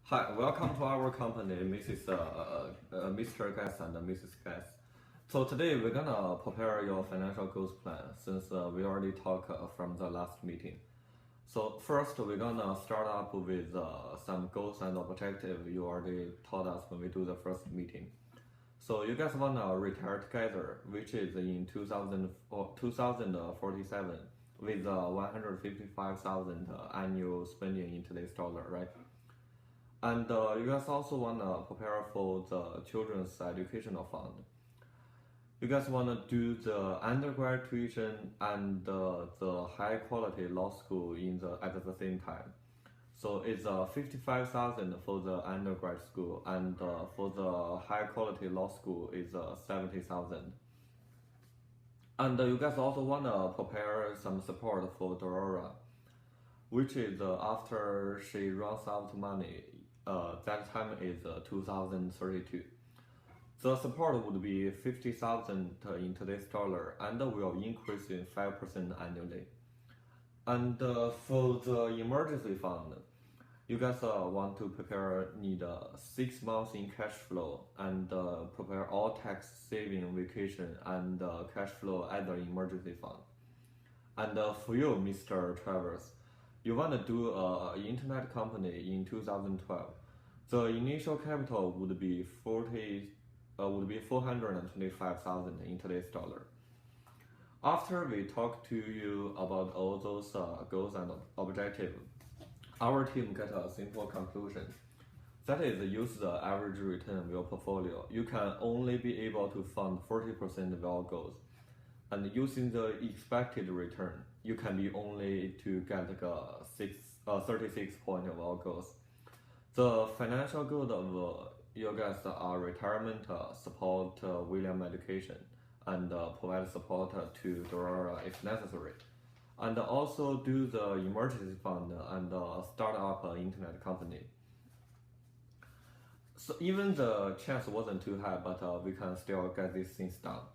Hi, welcome to our company, Mr. Guest and Mrs. Guest. So today we're gonna prepare your financial goals plan since we already talked from the last meeting. So first we're gonna start up with some goals and objectives you already taught us when we do the first meeting. So you guys wanna retire together, which is in 2047 with 155,000 annual spending in today's dollar, right? And you guys also want to prepare for the children's educational fund. You guys want to do the undergrad tuition and the high quality law school at the same time. So it's 55,000 for the undergrad school, and for the high quality law school is 70,000. And you guys also want to prepare some support for Dorora, which is after she runs out of money. That time is 2032. The support would be 50,000 in today's dollar and will increase in 5% annually. And for the emergency fund, you guys want to need 6 months in cash flow and prepare all tax saving vacation and cash flow as an emergency fund. And for you, Mr. Travers, you want to do an internet company in 2012. The initial capital would be 425,000 in today's dollar. After we talk to you about all those goals and objectives, our team get a simple conclusion. That is, use the average return of your portfolio. You can only be able to fund 40% of your goals. And using the expected return, you can be only to get 36 points of our goals. The financial goals of you guys are retirement, support William education, and provide support to Dorora if necessary. And also do the emergency fund and start up an internet company. So even the chance wasn't too high, but we can still get these things done.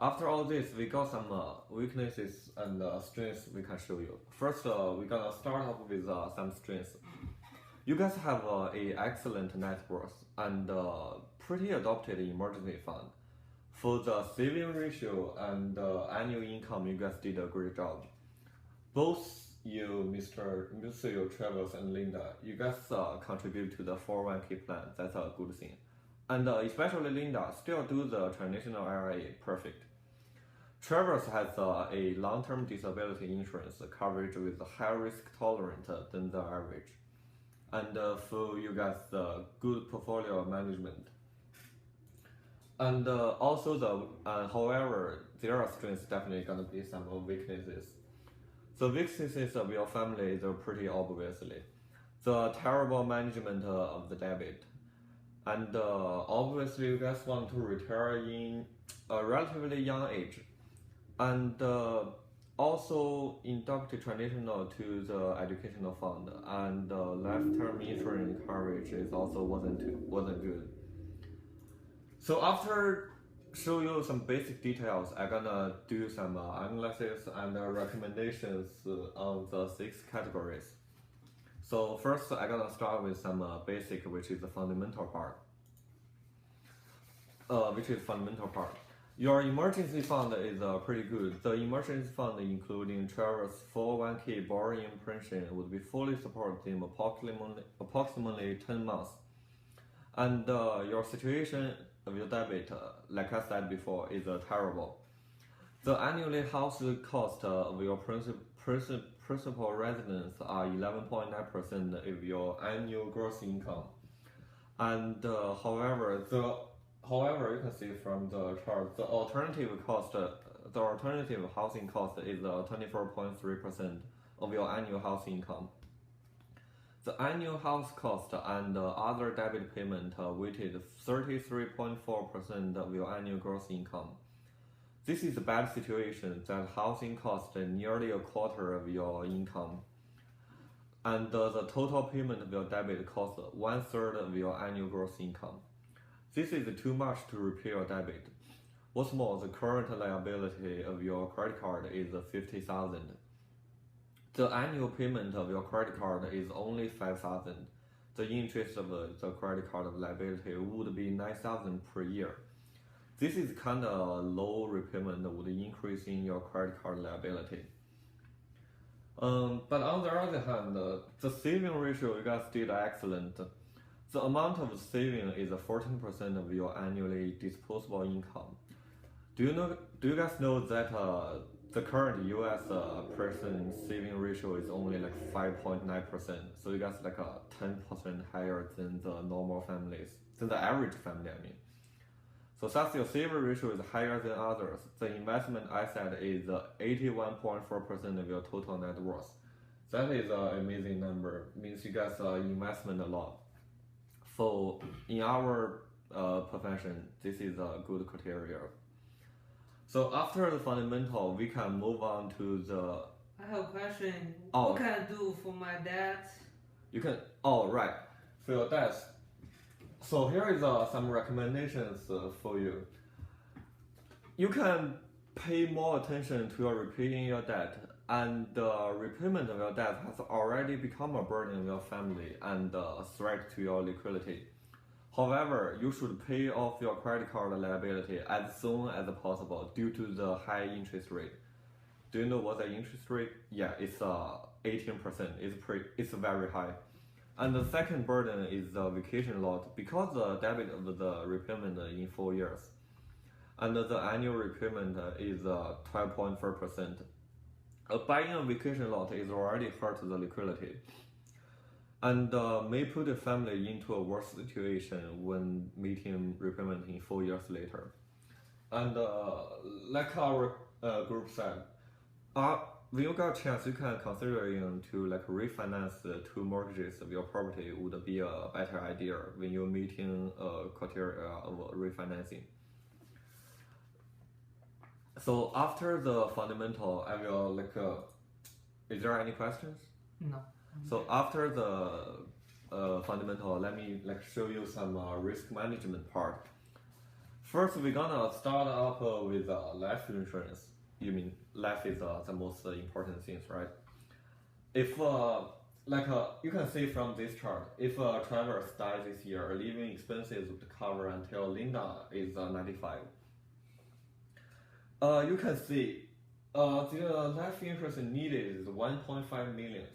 After all this, we got some weaknesses and strengths we can show you. First, we're gonna start off with some strengths. You guys have a excellent net worth and pretty adopted emergency fund. For the saving ratio and annual income, you guys did a great job. Both you, Mr. Travers and Linda, you guys contribute to the 401k plan. That's a good thing. And especially Linda, still do the traditional IRA, perfect. Travers has a long-term disability insurance coverage with high risk tolerant than the average. And for you guys, good portfolio management. And also however, there are strengths definitely gonna be some weaknesses. The weaknesses of your family is pretty obviously. The terrible management of the debit. And obviously you guys want to retire in a relatively young age. And also induct traditional to the educational fund, and lifetime insurance coverage is also wasn't good. So after show you some basic details, I'm gonna do some analysis and recommendations on the 6 categories. So first, I'm gonna start with some basic, which is the fundamental part. Your emergency fund is pretty good. The emergency fund, including Travers 401k borrowing pension, would be fully supported in approximately 10 months. And your situation of your debit, like I said before, is terrible. The annually house cost of your principal residence are 11.9% of your annual gross income. And however, you can see from the chart, the alternative housing cost is 24.3% of your annual house income. The annual house cost and other debit payment weighted 33.4% of your annual gross income. This is a bad situation that housing cost nearly a quarter of your income. And the total payment of your debit costs 1/3 of your annual gross income. This is too much to repay your debit. What's more, the current liability of your credit card is 50,000. The annual payment of your credit card is only 5,000. the interest of the credit card liability would be 9,000 per year. This is kind of low repayment would increase in your credit card liability. But on the other hand, the saving ratio you guys did excellent. The amount of saving is 14% of your annually disposable income. Do you guys know that the current U.S. person saving ratio is only like 5.9%? So you guys like 10% higher than the normal families, than the average family, I mean. So since your saving ratio is higher than others, the investment asset is 81.4% of your total net worth. That is an amazing number. Means you guys investment a lot. So in our profession, this is a good criteria. So after the fundamental, we can move on to the. I have a question. What can I do for my dad? You can. Oh right, for your dad. So here is some recommendations for you. You can pay more attention to your repaying your debt, and the repayment of your debt has already become a burden of your family and a threat to your liquidity. However, you should pay off your credit card liability as soon as possible due to the high interest rate. Do you know what the interest rate? Yeah, it's 18%. It's very high. And the second burden is the vacation lot because the debit of the repayment in 4 years. And the annual repayment is 12.4%. Buying a vacation lot is already hurt the liquidity and may put the family into a worse situation when meeting repayment in 4 years later. And like our group said, when you got a chance, you can consider to like refinance the 2 mortgages of your property would be a better idea when you're meeting criteria of refinancing. So after the fundamental, I will like. Is there any questions? No. So after the fundamental, let me like show you some risk management part. First, we're gonna start up with life insurance. You mean life is the most important things, right? If you can see from this chart, if Travis dies this year, living expenses would cover until Linda is 95. You can see the life insurance needed is 1.5 million.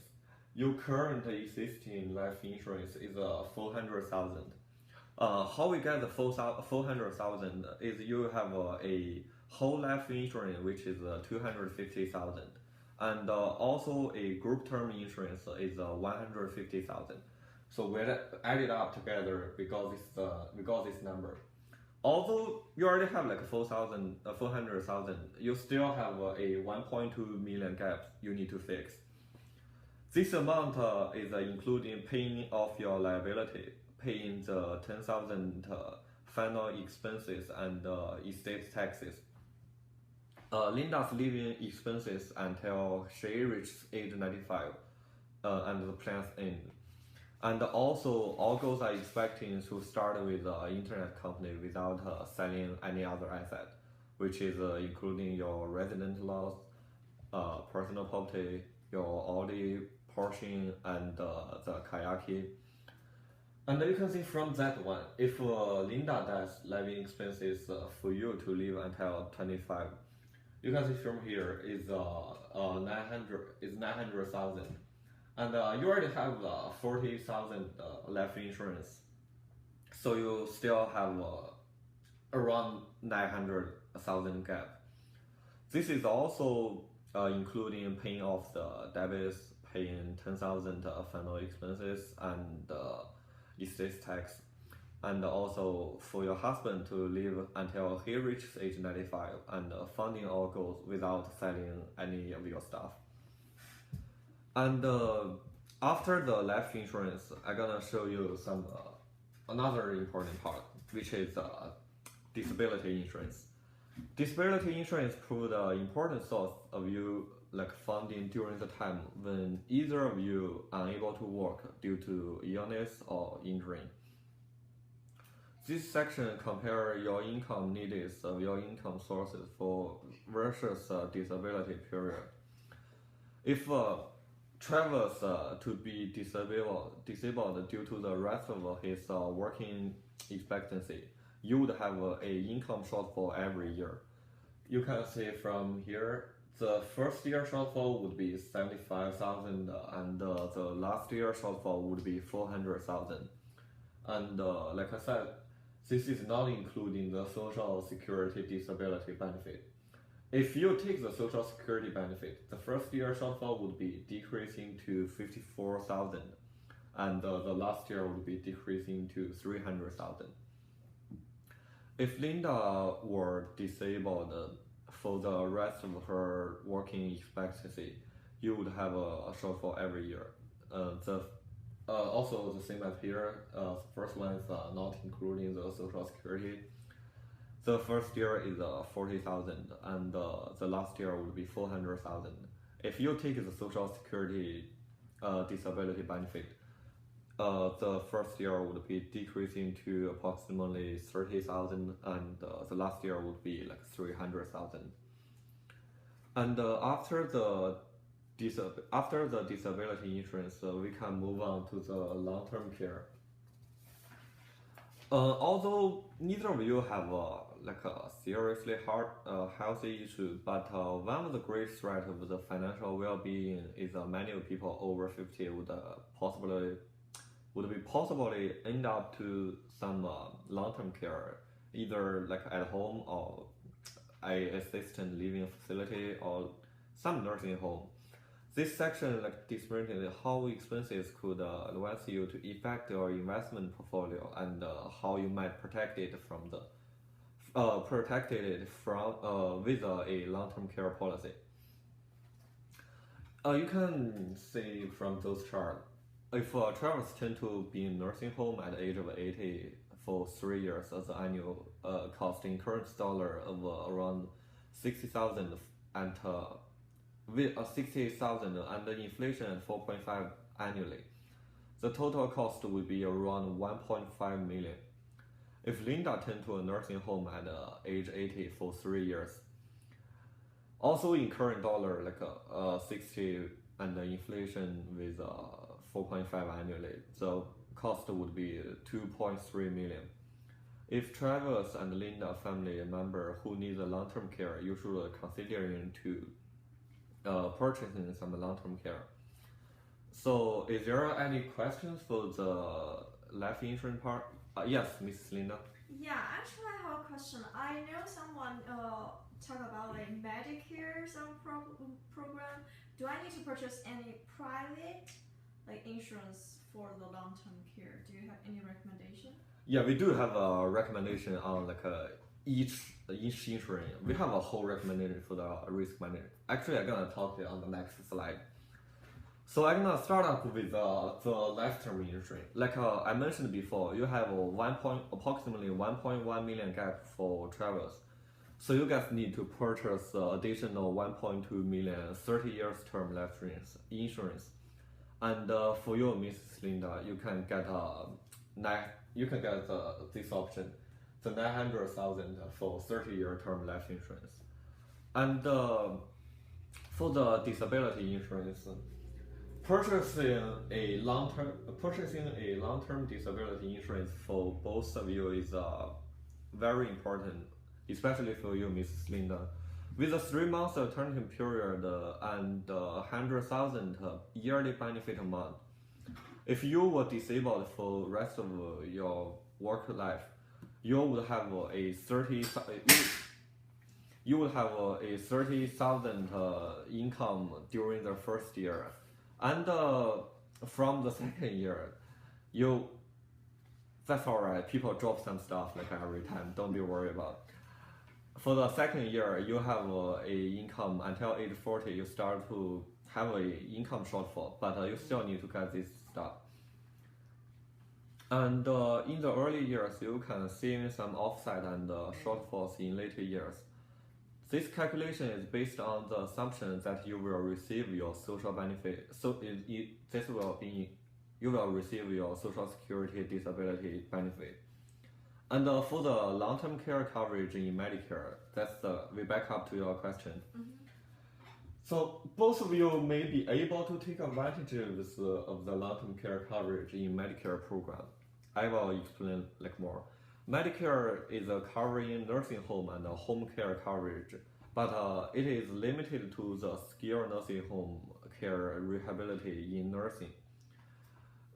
Your current existing life insurance is 400,000. How we get the 400,000 is you have a whole life insurance which is 250,000, and also a group term insurance is 150,000. So we added up together because this number. Although you already have like 400,000, you still have a 1.2 million gap you need to fix. This amount is including paying off your liability, paying the 10,000 final expenses and estate taxes. Linda's living expenses until she reaches age 95 and the plan's end. And also, all goals are expecting to start with an internet company without selling any other asset, which is including your resident loss, personal property, your Audi, Porsche, and the Kayaki. And you can see from that one, if Linda does living expenses for you to live until 25, you can see from here is 900,000. And you already have 40,000 life insurance, so you still have around 900,000 gap. This is also including paying off the debits, paying 10,000 final expenses and estate tax, and also for your husband to live until he reaches age 95 and funding all goals without selling any of your stuff. And after the life insurance, I'm gonna show you some another important part, which is disability insurance. Disability insurance proved an important source of you like funding during the time when either of you are unable to work due to illness or injury. This section compares your income needs of your income sources for versus disability period. If Travis to be disabled due to the rest of his working expectancy, you would have a income shortfall every year. You can see from here, the first year shortfall would be 75,000, and the last year shortfall would be 400,000. And like I said, this is not including the Social Security disability benefit. If you take the Social Security benefit, the first year shortfall would be decreasing to 54,000, and the last year would be decreasing to 300,000. If Linda were disabled for the rest of her working expectancy, you would have a shortfall every year. Also the same as here, first one is not including the Social Security. The first year is 40,000, and the last year would be 400,000. If you take the Social Security disability benefit, the first year would be decreasing to approximately 30,000, and the last year would be like 300,000. And after the disability insurance, we can move on to the long-term care. Although neither of you have like a seriously healthy issue, but one of the great threats of the financial well-being is many people over 50 would possibly end up to some long-term care, either like at home or a assisted living facility or some nursing home. This section demonstrates how expenses could advance you to effect your investment portfolio and how you might protect it with a long-term care policy. You can see from those charts, if travelers tend to be in nursing home at the age of 80 for 3 years, the annual cost in current dollar of around 60,000 and with 60,000 and the inflation at 4.5 annually, the total cost would be around 1.5 million. If Linda turned to a nursing home at age 80 for 3 years, also in current dollar 60 and the inflation with 4.5 annually, the cost would be 2.3 million. If Travis and Linda family member who need long-term care, you should consider to purchasing some long-term care. So, is there any questions for the life insurance part? Yes, Miss Linda. Yeah, actually, I have a question. I know someone talk about like Medicare program. Do I need to purchase any private like insurance for the long-term care? Do you have any recommendation? Yeah, we do have a recommendation on each insurance. We have a whole recommendation for the risk management. Actually, I'm gonna talk it on the next slide. So I'm gonna start up with the life-term insurance. Like I mentioned before, you have approximately 1.1 million gap for travelers. So you guys need to purchase additional 1.2 million 30 years term life insurance. And for you, Mrs. Linda, you can get this option, the 900,000 for 30-year term life insurance. And for the disability insurance, purchasing a long-term disability insurance for both of you is very important, especially for you, Mrs. Linda. With a 3 months alternative period and 100,000 yearly benefit amount, if you were disabled for the rest of your work life, you would have a 30,000 income during the first year, and from the second year, that's alright. People drop some stuff like every time. Don't be worried about. For the second year, you have a income until age 40. You start to have a income shortfall, but you still need to get this stuff. And in the early years, you can see some offset and shortfalls in later years. This calculation is based on the assumption that you will receive your social benefit. You will receive your Social Security disability benefit. And for the long-term care coverage in Medicare, we back up to your question. So both of you may be able to take advantage of the long-term care coverage in Medicare program. I will explain like more. Medicare is covering nursing home and home care coverage, but it is limited to the skilled nursing home care rehabilitation in nursing.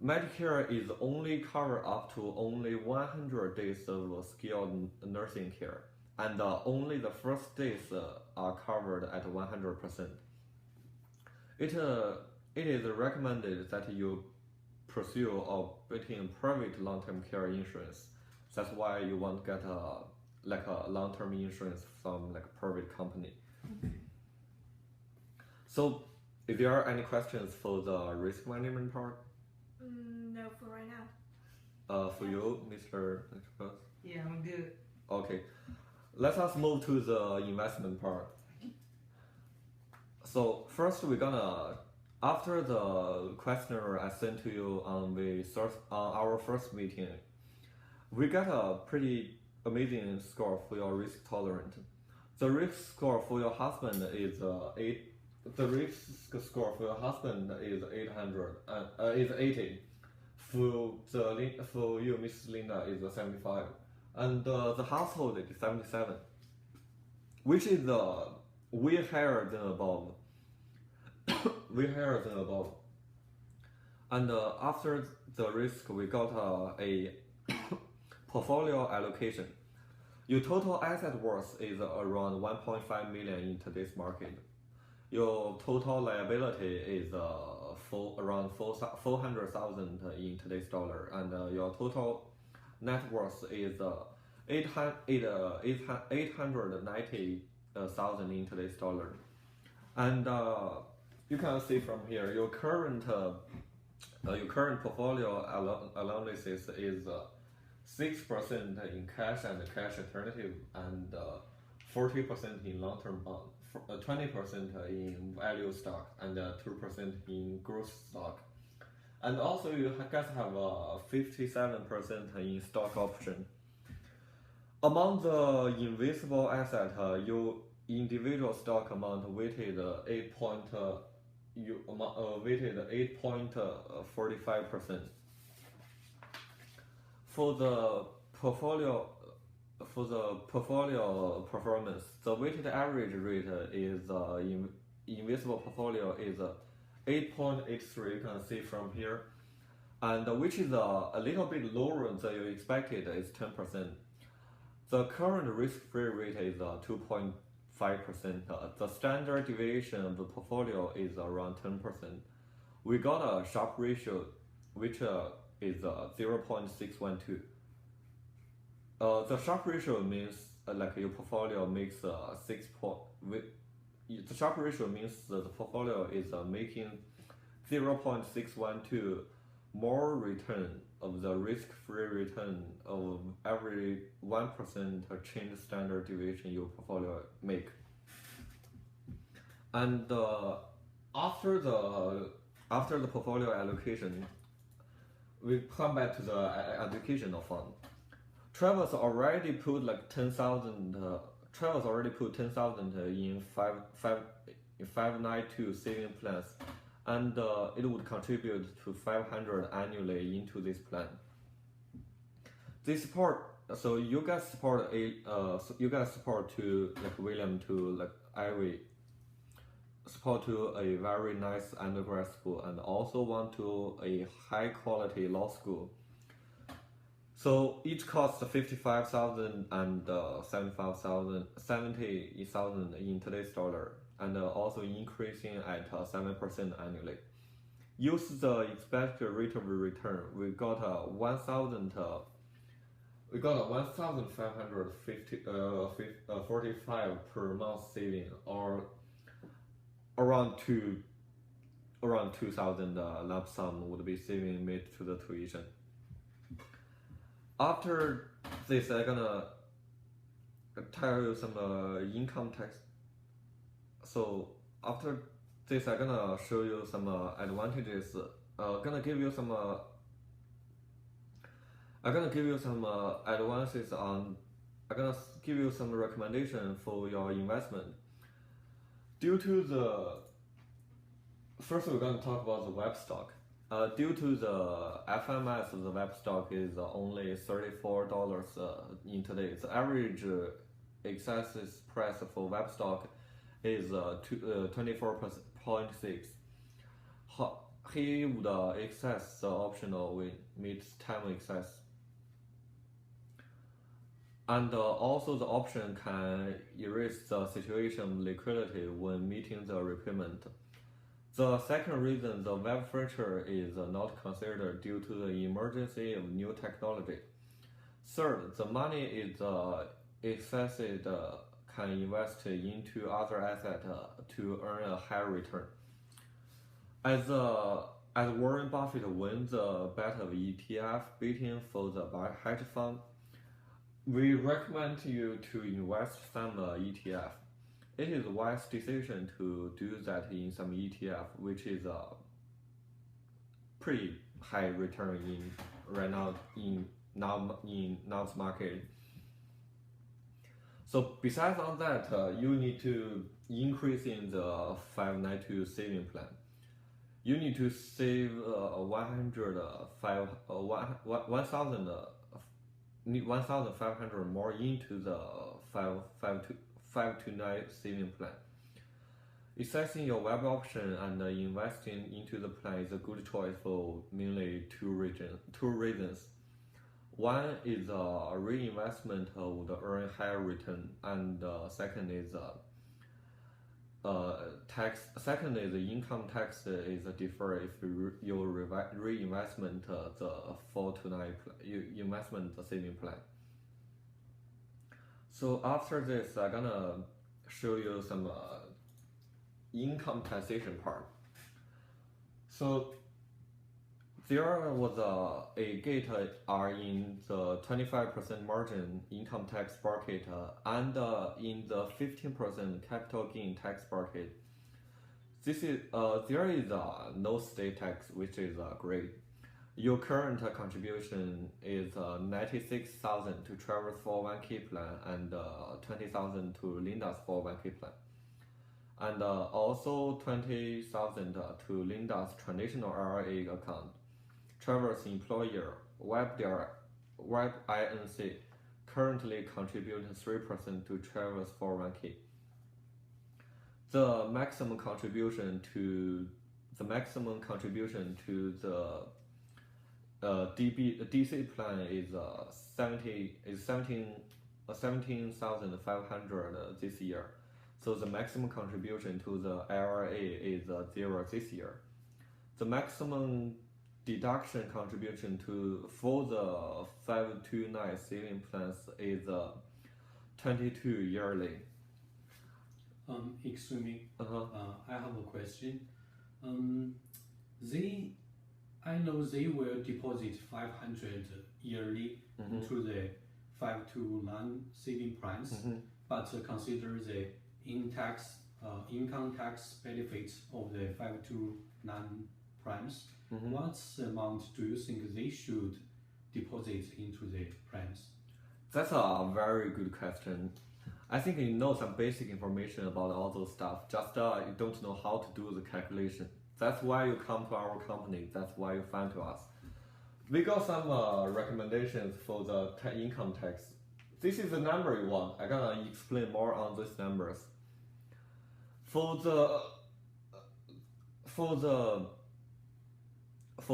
Medicare is only cover up to only 100 days of skilled nursing care, and only the first days are covered at 100%. It is recommended that you pursue obtaining private long-term care insurance. That's why you want to get a long-term insurance from like a private company. So, if there are any questions for the risk management part? No, for right now. For you, Mr. Cross? Yeah, I'm good. Okay, let us move to the investment part. So first we're gonna, after the questionnaire I sent to you on our first meeting, we got a pretty amazing score for your risk tolerance. The risk score for your husband is The risk score for your husband is 800. Is 80. For you, Miss Linda, is 75, and the household is 77, which is way higher than above. Way higher than above. And after the risk, we got a portfolio allocation. Your total asset worth is around 1.5 million in today's market. Your total liability is around 400,000 in today's dollar, and your total net worth is 890,000 in today's dollar. And you can see from here your current portfolio analysis is 6% in cash and cash alternative, and 40% in long-term bond, 20% in value stock, and 2% in growth stock. And also you guys have 57% in stock option. Among the invisible asset, your individual stock amount weighted 8.45%. For the portfolio performance, the weighted average rate is invisible portfolio is 8.83. You can see from here, and which is a little bit lower than you expected. Is 10%. The current risk-free rate is 2.5%. The standard deviation of the portfolio is around 10%. We got a Sharpe ratio, which is 0.612. The Sharpe ratio means like your portfolio makes the Sharpe ratio means the portfolio is making 0.612 more return of the risk-free return of every 1% change standard deviation your portfolio make. And after the portfolio allocation, we come back to the educational fund. Travis already put like 10,000. Travis already put 10,000 in 592 saving plans, and it would contribute to 500 annually into this plan. They support. So you guys support to like William to like Ivy. Support to a very nice undergrad school, and also want to a high quality law school. So each costs 55,000 and 70,000 in today's dollar, and also increasing at 7% annually. Use the expected rate of return. We got 1,545 per month saving, or around 2,000 lump sum would be saving made to the tuition. After this, I'm gonna tell you some income tax. So after this, I'm gonna show you some advantages. I'm gonna give you some advances on. I'm gonna give you some recommendation for your investment. Due to the first, we're going to talk about the web stock. Due to the FMS, the web stock is only $34 in today. The average excess price for web stock is 24.6. He would access the optional with time excess. And also the option can erase the situation liquidity when meeting the repayment. The second reason the web feature is not considered due to the emergency of new technology. Third, the money is accessed can invest into other assets to earn a higher return. As Warren Buffett wins the bet of ETF beating for the hedge fund, we recommend you to invest some ETF. It is a wise decision to do that in some ETF, which is a pretty high return right now in now's market. So besides on that, you need to increase in the 592 saving plan. You need to save 1,500 more into the 529 saving plan. Accessing your web option and investing into the plan is a good choice for mainly two reasons. One is reinvestment would earn higher return, and second is Second is the income tax is deferred if you reinvestment the 429 investment saving plan. So after this, I'm gonna show you some income taxation part. So there was a gate are in the 25% margin income tax bracket and in the 15% capital gain tax bracket. This is there is no state tax, which is great. Your current contribution is 96,000 to Trevor's 401k plan and 20,000 to Linda's 401k plan, and also 20,000 to Linda's traditional IRA account. Trevor's employer, Web Inc., currently contributes 3% to Trevor's 401k. The maximum contribution to the DC plan is 17,500 this year. So the maximum contribution to the IRA is 0 this year. The maximum deduction contribution for the 529 saving plans is 22 yearly. Excuse me. I have a question. I know they will deposit 500 yearly into the 529 saving plans, but consider the income tax benefits of the 529 plans. What amount do you think they should deposit into the plans? That's a very good question. I think you know some basic information about all those stuff, just you don't know how to do the calculation. That's why you come to our company, that's why you find to us. We got some recommendations for the income tax. This is the number you want. I'm gonna explain more on these numbers. For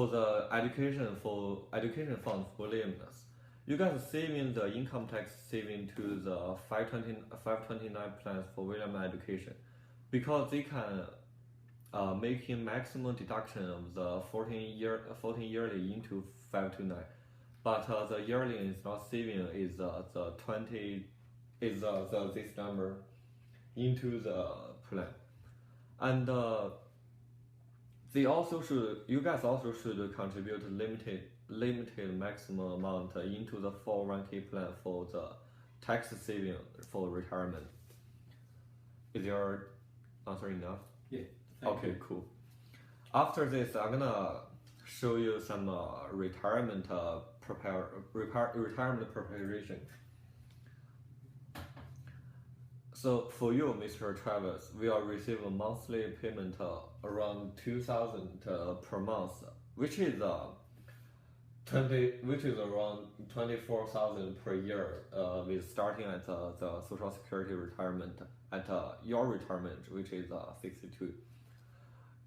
the education fund for willingness, you guys saving the income tax saving to the 529 plans for William education, because they can making maximum deduction of the 14 yearly into 529, but the yearly is not saving is the 20 is this number into the plan, and you guys also should contribute limited maximum amount into the 401k plan for the tax saving for retirement. Is your answer enough? Yeah. Okay, cool. After this, I'm gonna show you some retirement preparation. So for you, Mr. Travis, we will receive a monthly payment around 2,000 per month, which is which is around 24,000 per year, with starting at the Social Security retirement at your retirement, which is 62.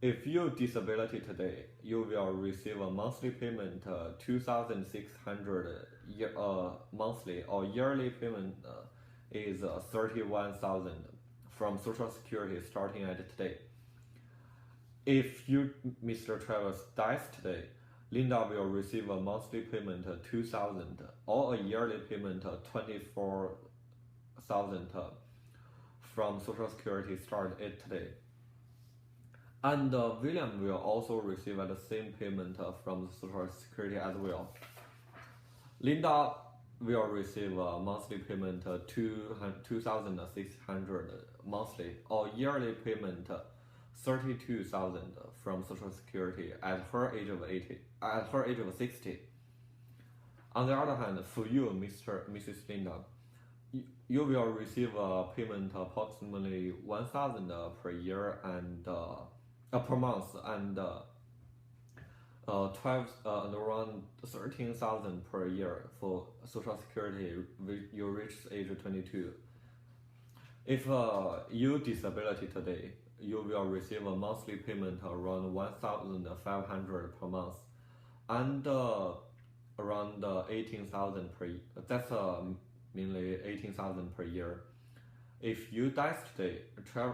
If you disability today, you will receive a monthly payment 2,600 monthly, or yearly payment is 31,000 from Social Security starting at today. If you, Mr. Travis, dies today, Linda will receive a monthly payment 2,000 or a yearly payment 24,000 from Social Security start at today. And William will also receive the same payment from Social Security as well. Linda will receive a monthly payment 2,600 monthly or yearly payment 32,000 from Social Security at her age of 60. On the other hand, for you, Mrs. Linda, you will receive a payment approximately 1,000 per year and per month, and 12 and around 13,000 per year for Social Security. You reach age 22. If you disability today, you will receive a monthly payment around 1,500 per month, and around 18,000 per year. That's mainly 18,000 per year. If you die today,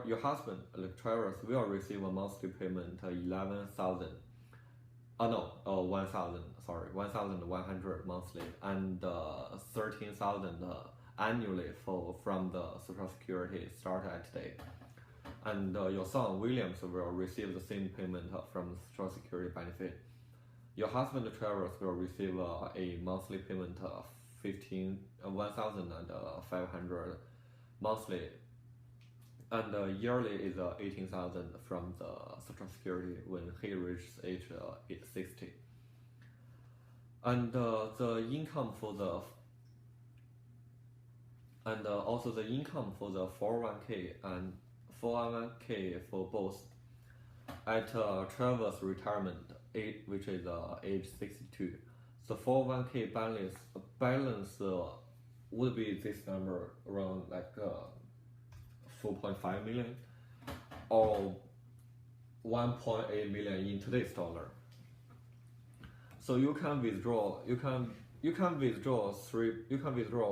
your husband, Travis, will receive a monthly payment 11,000. 1,000. Sorry, 1,100 monthly, and 13,000 annually from the Social Security start at today. And your son Williams will receive the same payment from the Social Security benefit. Your husband Travis will receive a monthly payment of 1,500 monthly, and yearly is 18,000 from the Social Security when he reaches age 60. And the income for the also the income for the 401k and 401k for both at Travis retirement age, which is age 62. The 401k balance would be this number, around like 4.5 million or 1.8 million in today's dollar. So you can withdraw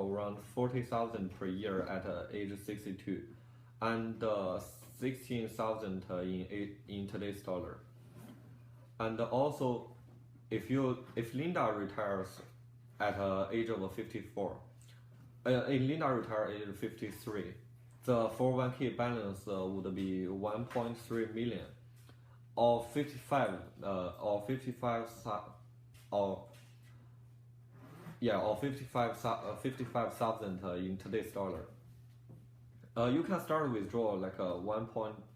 around 40,000 per year at age 62, and 16,000 in today's dollar. And also, if Linda retires at age of 54, Linda retires at age 53, the 401k balance would be 1.3 million, or 55,000 in today's dollar. You can start withdraw like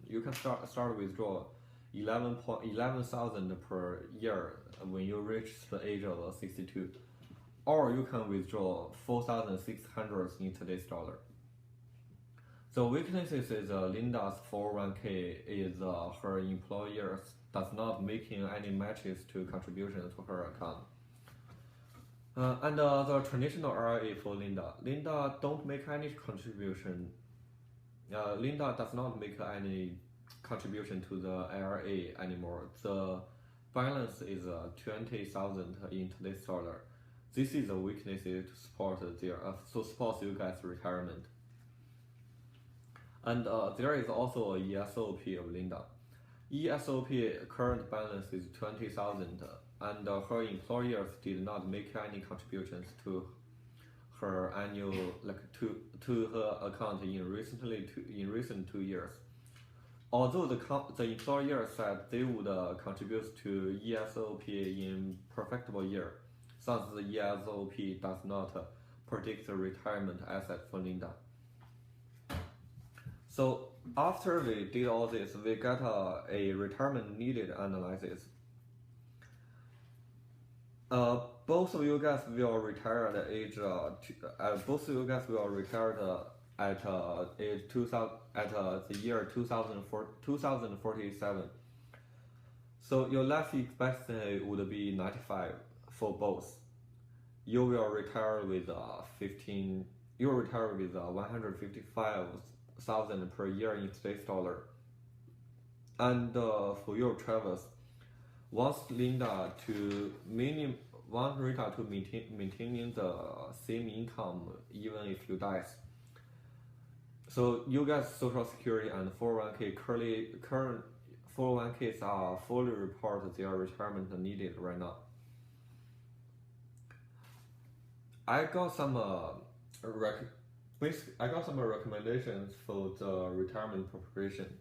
you can start withdraw 11,000 per year when you reach the age of 62, or you can withdraw 4,600 in today's dollar. The weaknesses is Linda's 401k is her employer does not making any matches to contribution to her account. And the traditional IRA for Linda don't make any contribution. Linda does not make any contribution to the IRA anymore. The balance is 20,000 in today's dollar. This is a weakness to support you guys' retirement. And there is also a ESOP of Linda. ESOP current balance is 20,000, and her employers did not make any contributions to her annual to her account in recent 2 years. Although the employer said they would contribute to ESOP in perfectable year, since the ESOP does not predict the retirement asset for Linda. So after we did all this, we got a retirement needed analysis. Both of you guys will retire at age. Both of you guys will retire at the year 2047. So your life expectancy would be 95 for both. You will retire with 155,000 per year in today's dollar. And for your travels, wants Rita to maintaining the same income even if you die. So you guys Social Security and 401k current 401ks are fully report their retirement needed right now. I got some recommendations for the retirement preparation.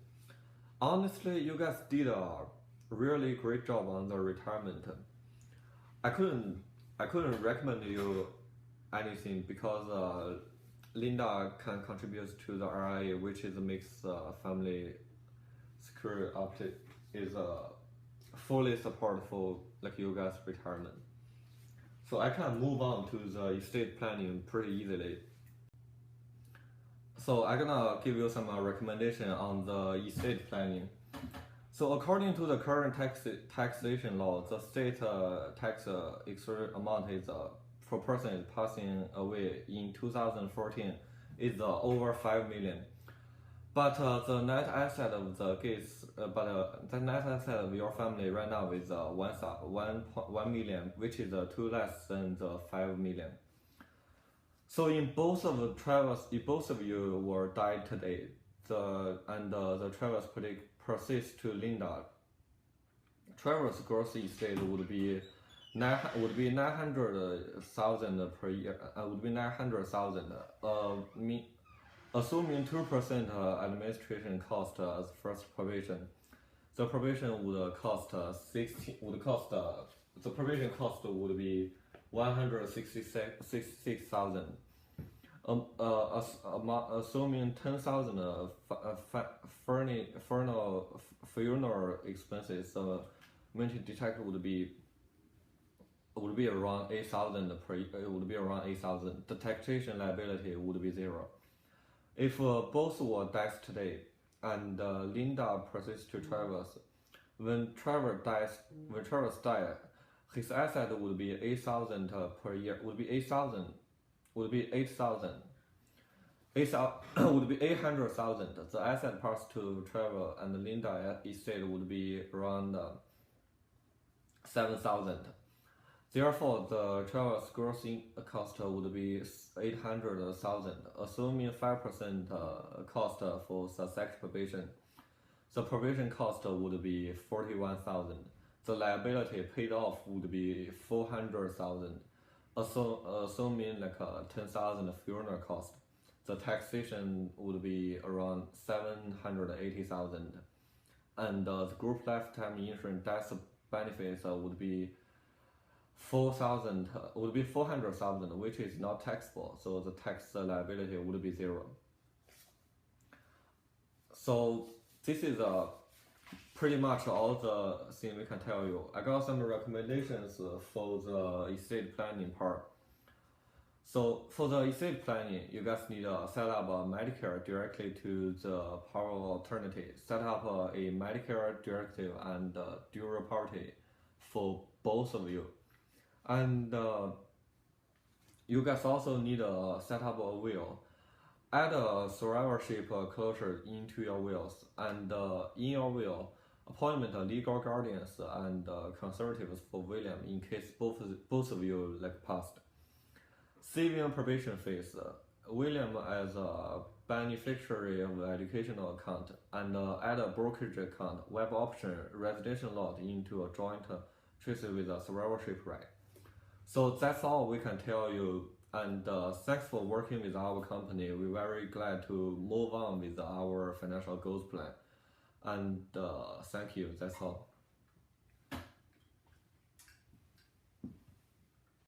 Honestly, you guys did a really great job on the retirement. I couldn't recommend you anything because Linda can contribute to the RIA, which is makes family security update is fully support for like you guys retirement. So I can move on to the estate planning pretty easily. So I'm gonna give you some recommendation on the estate planning. So according to the current taxation law, the state tax amount is for person passing away in 2014 is over 5 million. But the net asset of the case, the net asset of your family right now is 1 million, which is two less than the 5 million. So in both of the travels, if both of you were died today, the travels proceeds to Linda, Trevor's gross estate would be 900,000 per year. Would be 900,000. Assuming 2% administration cost as first probation, the probation would cost the probation cost would be 166,000. Assuming 10,000 funeral expenses, the mental detector would be around 8,000 per. It would be around 8,000. The taxation liability would be 0. If both were dies today, and Linda proceeds to Travers, when Travers dies, his asset would be 8,000 per year. Would be 8,000. Would be 8,000. Would be 800,000. The asset pass to Trevor and Linda estate would be around 7,000. Therefore, the Trevor's gross cost would be 800,000, assuming 5% cost for the sex probation. The probation cost would be 41,000. The liability paid off would be 400,000. Assuming like 10,000 funeral cost, the taxation would be around 780,000, and the group lifetime insurance death benefits would be 400,000, which is not taxable, so the tax liability would be 0. So this is pretty much all the things we can tell you. I got some recommendations for the estate planning part. So for the estate planning, you guys need to set up a Medicare directly to the power alternative. Set up a Medicare directive and dual party for both of you. And you guys also need to set up a will. Add a survivorship closure into your wills, and in your will, appointment legal guardians and conservatives for William in case both of you like passed. Saving probation fees. William as a beneficiary of educational account, and add a brokerage account, web option, residential lot into a joint trust with a survivorship right. So that's all we can tell you, and thanks for working with our company. We're very glad to move on with our financial goals plan, and thank you, that's all.